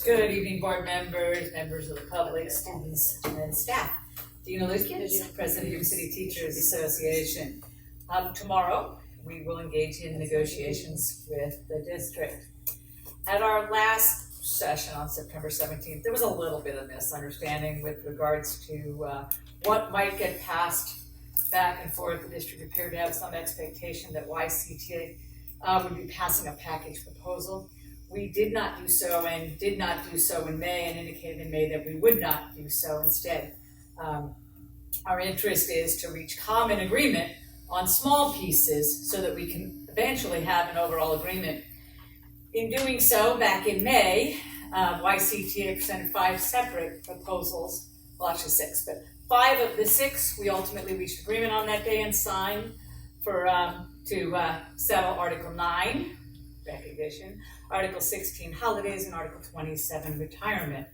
Good evening, board members, members of the public, students, and staff. Dina Lukens, President of the City Teachers Association. Tomorrow, we will engage in negotiations with the district. At our last session on September 17th, there was a little bit of misunderstanding with regards to what might get passed back and forth. The district appeared to have some expectation that YCTA would be passing a package proposal. We did not do so, and did not do so in May, and indicated in May that we would not do so. Instead, our interest is to reach common agreement on small pieces so that we can eventually have an overall agreement. In doing so, back in May, YCTA presented 5 separate proposals, well actually 6, but 5 of the 6 we ultimately reached agreement on that day and signed for to settle Article 9, recognition, Article 16, holidays, and Article 27, retirement.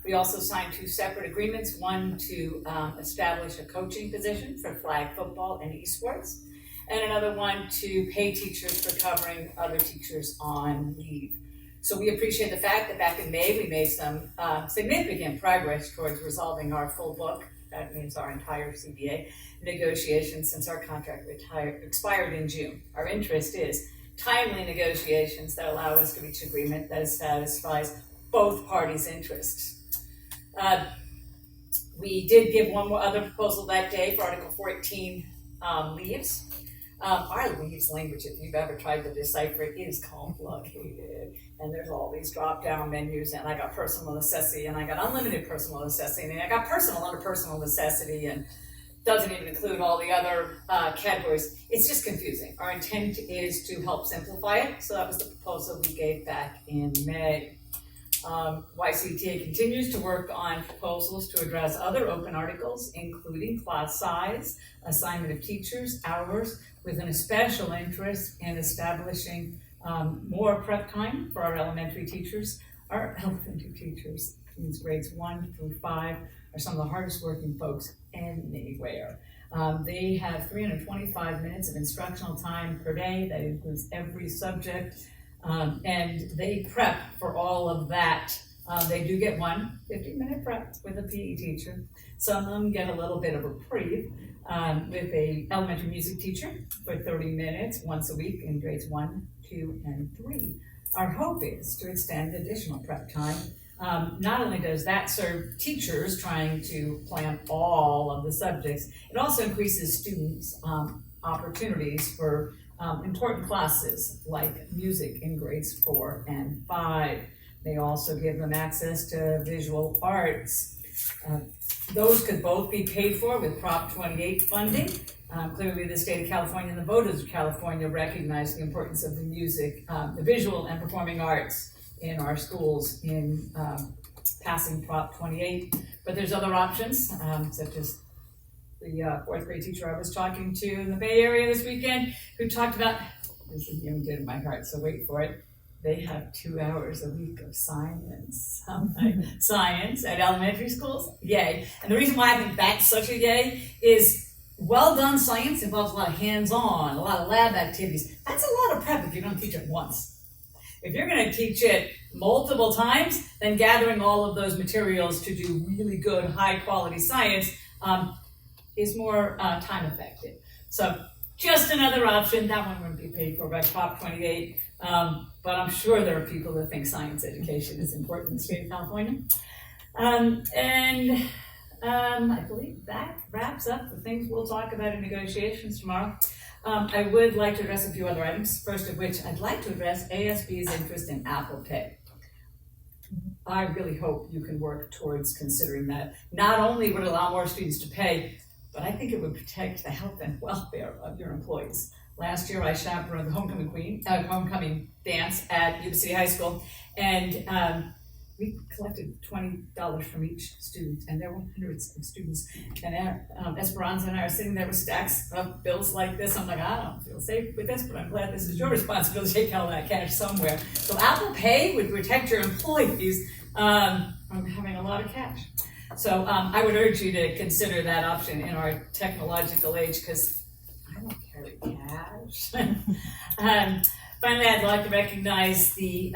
We also signed 2 separate agreements, one to establish a coaching position for flag football and esports, and another one to pay teachers for covering other teachers on leave. So we appreciate the fact that back in May we made some significant progress towards resolving our full book, that means our entire CBA, negotiations since our contract expired in June. Our interest is timely negotiations that allow us to reach agreement that satisfies both parties' interests. We did give one more other proposal that day for Article 14, leaves. Our leaves language, if you've ever tried to decipher it, is complicated. And there's all these drop-down menus, and I got personal necessity, and I got unlimited personal necessity, and I got personal under personal necessity, and doesn't even include all the other categories. It's just confusing. Our intent is to help simplify it, so that was the proposal we gave back in May. YCTA continues to work on proposals to address other open articles, including class size, assignment of teachers, hours, with an especial interest in establishing more prep time for our elementary teachers. Our elementary teachers, means grades 1 through 5, are some of the hardest working folks anywhere. They have 325 minutes of instructional time per day. That includes every subject. And they prep for all of that. They do get one 15-minute prep with a PE teacher. Some of them get a little bit of a reprieve with a elementary music teacher for 30 minutes once a week in grades 1, 2, and 3. Our hope is to extend additional prep time. Not only does that serve teachers trying to plan all of the subjects, it also increases students' opportunities for important classes like music in grades 4 and 5. They also give them access to visual arts. Those could both be paid for with Prop 28 funding. Clearly the state of California and the voters of California recognize the importance of the music, the visual and performing arts in our schools in passing Prop 28. But there's other options, such as the fourth grade teacher I was talking to in the Bay Area this weekend, who talked about, this is near and dear to my heart, so wait for it. They have 2 hours a week of science, science at elementary schools, yay. And the reason why I think that's such a yay is well done science involves a lot of hands-on, a lot of lab activities. That's a lot of prep if you don't teach it once. If you're gonna teach it multiple times, then gathering all of those materials to do really good, high quality science is more time effective. So just another option. That one wouldn't be paid for by Prop 28, but I'm sure there are people that think science education is important in the state of California. I believe that wraps up the things we'll talk about in negotiations tomorrow. I would like to address a few other items, first of which I'd like to address ASB's interest in Apple Pay. I really hope you can work towards considering that. Not only would it allow more students to pay, but I think it would protect the health and welfare of your employees. Last year, I chaperoned the homecoming dance at Yuba City High School, and we collected $20 from each student, and there were hundreds of students. And Esperanza and I are sitting there with stacks of bills like this. I'm like, I don't feel safe with this, but I'm glad this is your responsibility to take all that cash somewhere. So Apple Pay would protect your employees from having a lot of cash. So I would urge you to consider that option in our technological age, because I don't carry cash. Finally, I'd like to recognize the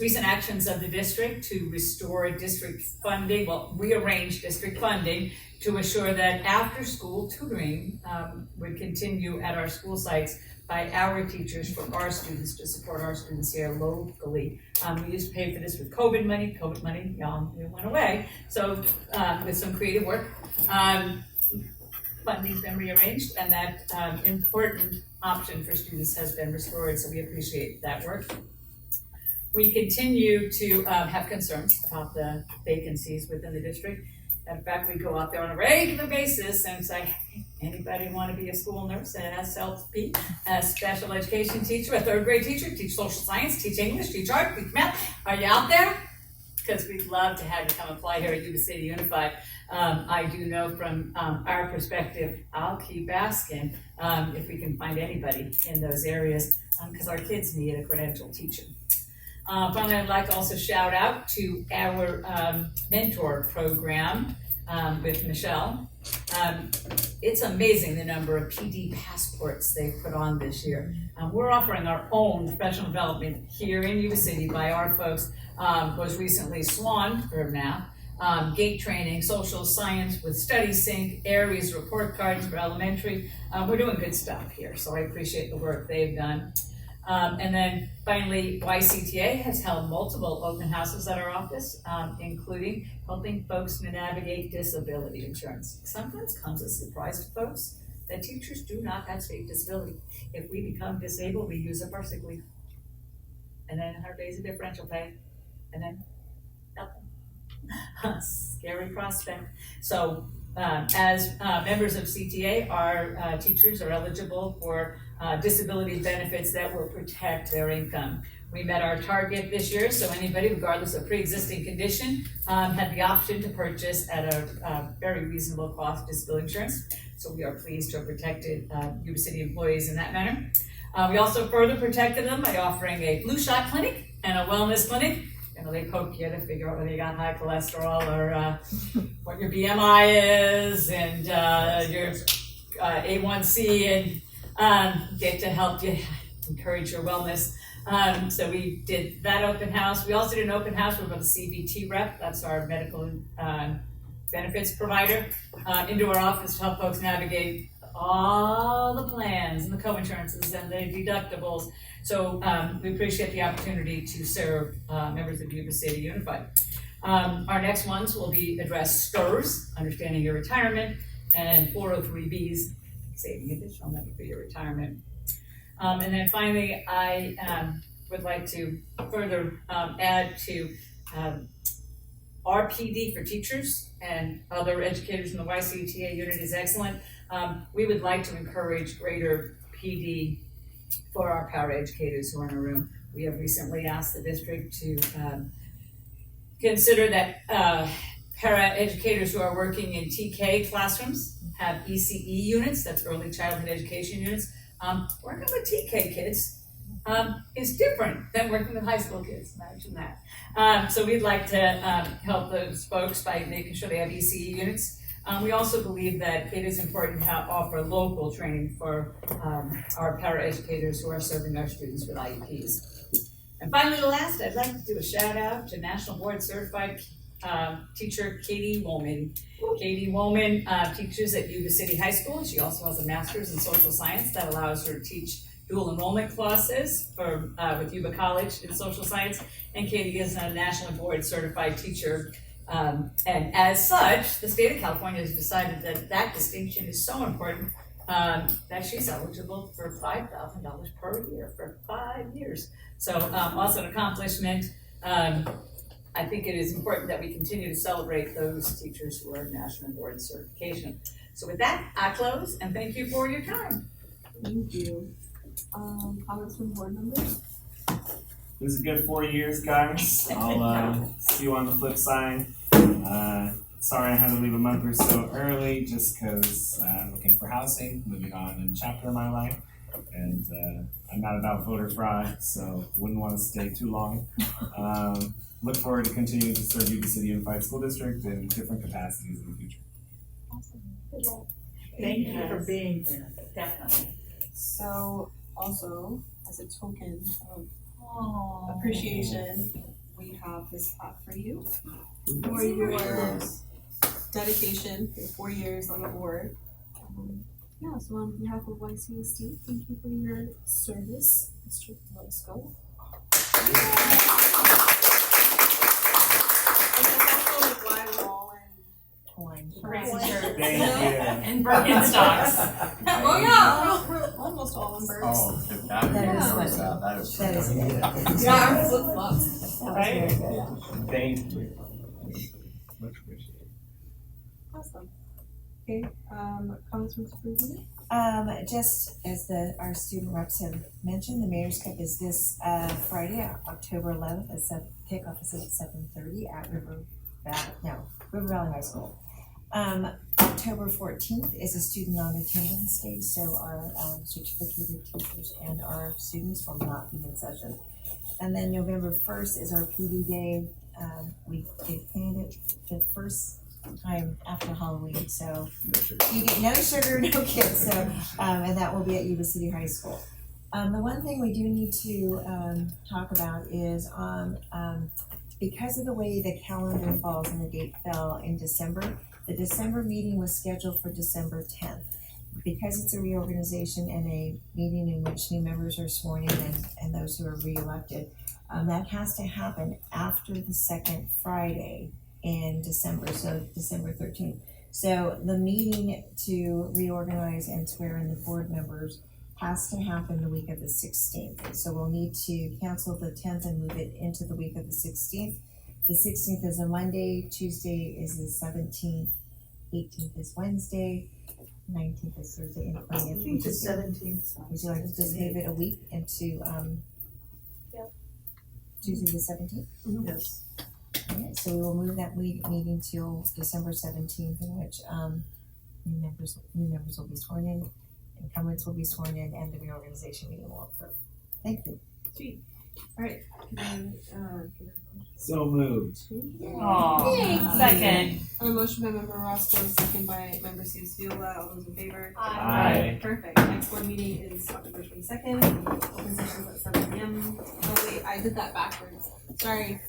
recent actions of the district to restore district funding, rearrange district funding to assure that after-school tutoring would continue at our school sites by our teachers for our students to support our students here locally. We used to pay for this with COVID money, it went away. So with some creative work, funding's been rearranged, and that important option for students has been restored, so we appreciate that work. We continue to have concerns about the vacancies within the district. In fact, we go out there on a regular basis and say, hey, anybody want to be a school nurse, an SLP, a special education teacher, a third grade teacher, teach social science, teach English, teach art, teach math? Are you out there? Because we'd love to have you come apply here at Yuba City Unified. I do know from our perspective, I'll keep asking if we can find anybody in those areas, because our kids need a credentialed teacher. Finally, I'd like to also shout out to our mentor program with Michelle. It's amazing the number of PD passports they've put on this year. We're offering our own professional development here in Yuba City by our folks. Was recently SWAN for math, gate training, social science with Study Sync, Aries report cards for elementary. We're doing good stuff here, so I appreciate the work they've done. And then finally, YCTA has held multiple open houses at our office, including helping folks navigate disability insurance. Sometimes comes as a surprise to folks that teachers do not have state disability. If we become disabled, we use up our sick leave. And then our days of differential pay, and then nothing. Scary prospect. So as members of CTA, our teachers are eligible for disability benefits that will protect their income. We met our target this year, so anybody, regardless of pre-existing condition, had the option to purchase at a very reasonable cost disability insurance. So we are pleased to have protected Yuba City employees in that manner. We also further protected them by offering a flu shot clinic and a wellness clinic. You know, they poke you to figure out whether you got high cholesterol or what your BMI is and your A1C, and get to help you encourage your wellness. So we did that open house. We also did an open house with a CBT rep, that's our medical benefits provider, into our office to help folks navigate all the plans and the co-insurances and the deductibles. So we appreciate the opportunity to serve members of Yuba City Unified. Our next ones will be address STRS, Understanding Your Retirement, and 403Bs, Saving Additional Money for Your Retirement. And then finally, I would like to further add to our PD for teachers and other educators in the YCTA unit is excellent. We would like to encourage greater PD for our paraeducators who are in the room. We have recently asked the district to consider that paraeducators who are working in TK classrooms have ECE units, that's early childhood education units. Working with TK kids is different than working with high school kids, imagine that. So we'd like to help those folks by making sure they have ECE units. We also believe that it is important to offer local training for our paraeducators who are serving our students with IEPs. And finally, the last, I'd like to do a shout out to National Board Certified teacher Katie Woolman. Katie Woolman teaches at Yuba City High School. She also has a master's in social science that allows her to teach dual enrollment classes for with Yuba College in social science. And Katie is a National Board Certified teacher. And as such, the state of California has decided that that distinction is so important that she's eligible for $5,000 per year for 5 years. So also an accomplishment. I think it is important that we continue to celebrate those teachers who are National Board certification. So with that, I close and thank you for your time. Thank you. Comments from board members? It was a good 4 years, guys. I'll see you on the flip side. Sorry I had to leave a month or so early just because I'm looking for housing, moving on in a chapter of my life. And I'm not about voter fraud, so wouldn't want to stay too long. Look forward to continuing to serve Yuba City Unified School District in different capacities in the future. Awesome. Good luck. Thank you for being here. Definitely. So also, as a token of appreciation, we have this plaque for you for your dedication for 4 years on the board. Yeah, so on behalf of YCUSD, thank you for your service, Mr. Velasco. And that's also like why we're all in Crazy shirt. Thank you. And Birkenstocks. Oh yeah, we're almost all in birds. Oh, if that That is is funny. that is That is good. Yeah, our flip flops. That was Right? very good. Thank you. Much appreciated. Awesome. Okay, comments from superintendent? Just as our student reps have mentioned, the Mayor's Cup is this Friday, October 11th, kickoff is at 7:30 at River Valley High School. October 14th is a student non-attendance day, so our certificated teachers and our students will not be in session. And then November 1st is our PD day. We planned it the first time after Halloween, so no sugar, no kids. So and that will be at Yuba City High School. The one thing we do need to talk about is because of the way the calendar falls and the date fell in December, the December meeting was scheduled for December 10th. because it's a reorganization and a meeting in which new members are sworn in and those who are reelected, that has to happen after the second Friday in December, so December 13th. So the meeting to reorganize and swear in the board members has to happen the week of the 16th. So we'll need to cancel the 10th and move it into the week of the 16th. The 16th is a Monday, Tuesday is the 17th, 18th is Wednesday, 19th is Thursday, and 20th. I think the 17th. Would you like to just move it a week into, Yep. Tuesday the 17th? Yes. Okay, so we will move that meeting till December 17th, in which, new members will be sworn in, incumbents will be sworn in, and the reorganization meeting will occur. Thank you. Sweet. Alright, can So moved. Aw, second. I have a motion by member Roscoe, second by member Viola, all those in favor? Aye. Perfect, next board meeting is October 22nd, open sessions at 7 p.m. Oh wait, I did that backwards, sorry.